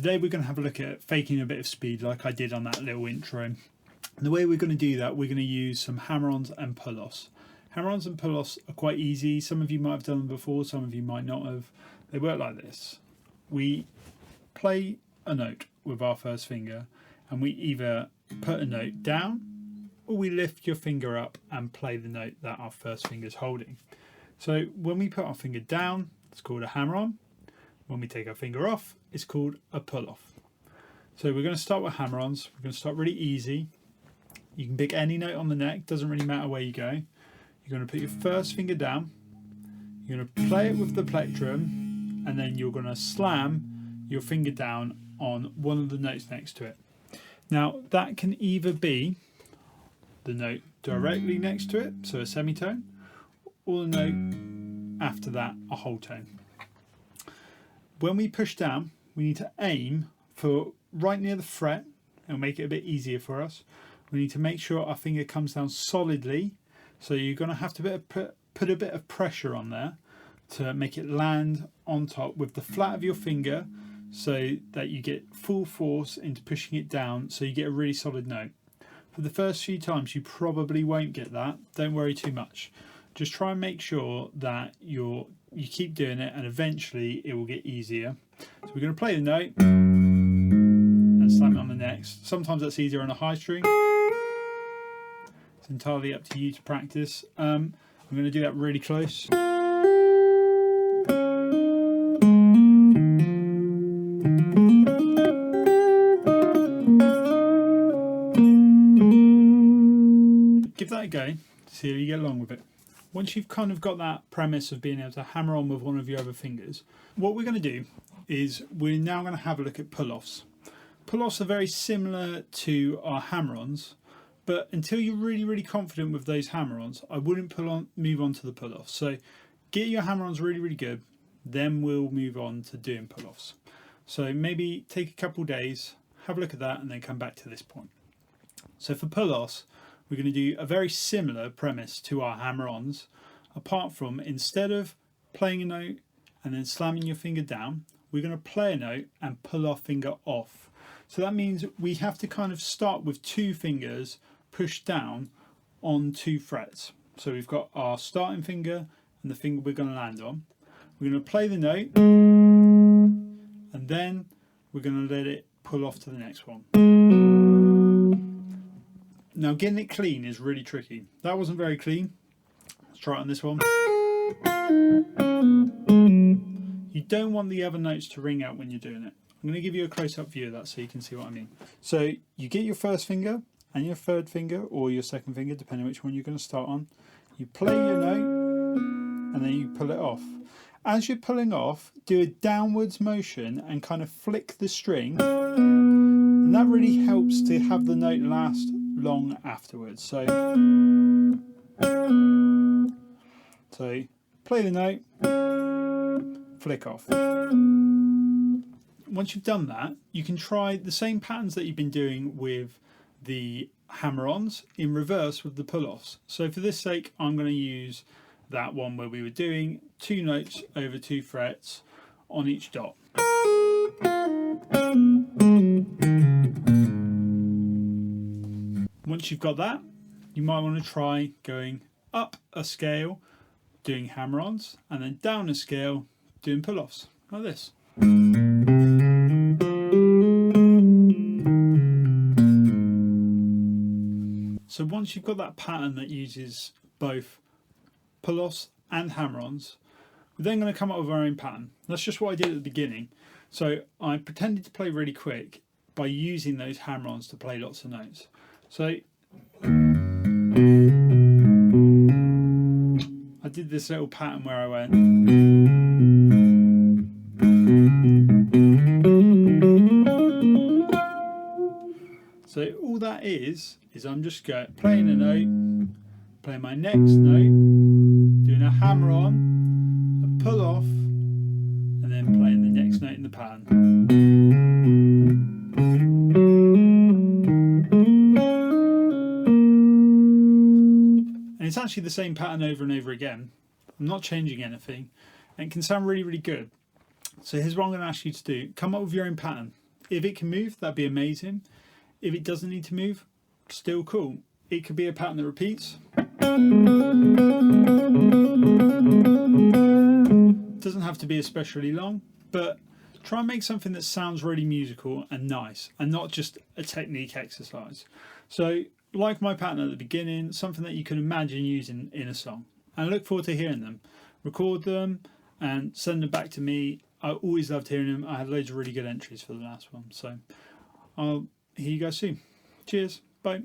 today we're going to have a look at faking a bit of speed like I did on that little intro. And the way we're going to do that, we're going to use some hammer-ons and pull-offs. Hammer-ons and pull-offs are quite easy. Some of you might have done them before, some of you might not have. They work like this. We play a note with our first finger and we either put a note down or we lift your finger up and play the note that our first finger is holding. So when we put our finger down, it's called a hammer-on. When we take our finger off, it's called a pull-off. So we're going to start with hammer-ons. We're going to start really easy. You can pick any note on the neck, doesn't really matter where you go. You're going to put your first finger down, you're going to play it with the plectrum, and then you're going to slam your finger down on one of the notes next to it. Now that can either be the note directly next to it, so a semitone, or the note after that, a whole tone. When we push down, we need to aim for right near the fret. It'll make it a bit easier for us. We need to make sure our finger comes down solidly, so you're going to have to put a bit of pressure on there to make it land on top with the flat of your finger, so that you get full force into pushing it down, so you get a really solid note. For the first few times you probably won't get that. Don't worry too much. Just try and make sure that you keep doing it, and eventually it will get easier. So we're going to play the note and slam it on the next. Sometimes that's easier on a high string. It's entirely up to you to practice. I'm going to do that really close. Give that a go, see how you get along with it. Once you've kind of got that premise of being able to hammer on with one of your other fingers, what we're going to do is we're now going to have a look at pull-offs. Pull-offs are very similar to our hammer-ons, but until you're really confident with those hammer-ons, I wouldn't move on to the pull-offs. So get your hammer-ons really good, then we'll move on to doing pull-offs. So maybe take a couple days, have a look at that, and then come back to this point. So for pull-offs, we're going to do a very similar premise to our hammer-ons, apart from instead of playing a note and then slamming your finger down, we're going to play a note and pull our finger off. So that means we have to kind of start with two fingers pushed down on two frets. So we've got our starting finger and the finger we're going to land on. We're going to play the note and then we're going to let it pull off to the next one. Now getting it clean is really tricky. That wasn't very clean. Let's try it on this one. You don't want the other notes to ring out when you're doing it. I'm going to give you a close-up view of that so you can see what I mean. So you get your first finger and your third finger, or your second finger, depending which one you're going to start on. You play your note and then you pull it off. As you're pulling off, do a downwards motion and kind of flick the string, and that really helps to have the note last long afterwards. So play the note, flick off. Once you've done that, you can try the same patterns that you've been doing with the hammer-ons in reverse with the pull-offs. So for this sake, I'm going to use that one where we were doing two notes over two frets on each dot. Once you've got that, you might want to try going up a scale doing hammer-ons and then down a scale doing pull-offs, like this. So once you've got that pattern that uses both pull-offs and hammer-ons, we're then going to come up with our own pattern. That's just what I did at the beginning. So I pretended to play really quick by using those hammer-ons to play lots of notes. So I did this little pattern where I went. So all that is I'm just playing a note, playing my next note, doing a hammer on, a pull off, and then playing the next note in the pattern. And it's actually the same pattern over and over again. I'm not changing anything, and it can sound really good. So here's what I'm going to ask you to do. Come up with your own pattern. If it can move, that'd be amazing. If it doesn't need to move, still cool. It could be a pattern that repeats. Doesn't have to be especially long, but try and make something that sounds really musical and nice, and not just a technique exercise. So, like my pattern at the beginning, something that you can imagine using in a song. And I look forward to hearing them. Record them and send them back to me. I always loved hearing them. I had loads of really good entries for the last one. So I'll hear you guys soon. Cheers. Bye.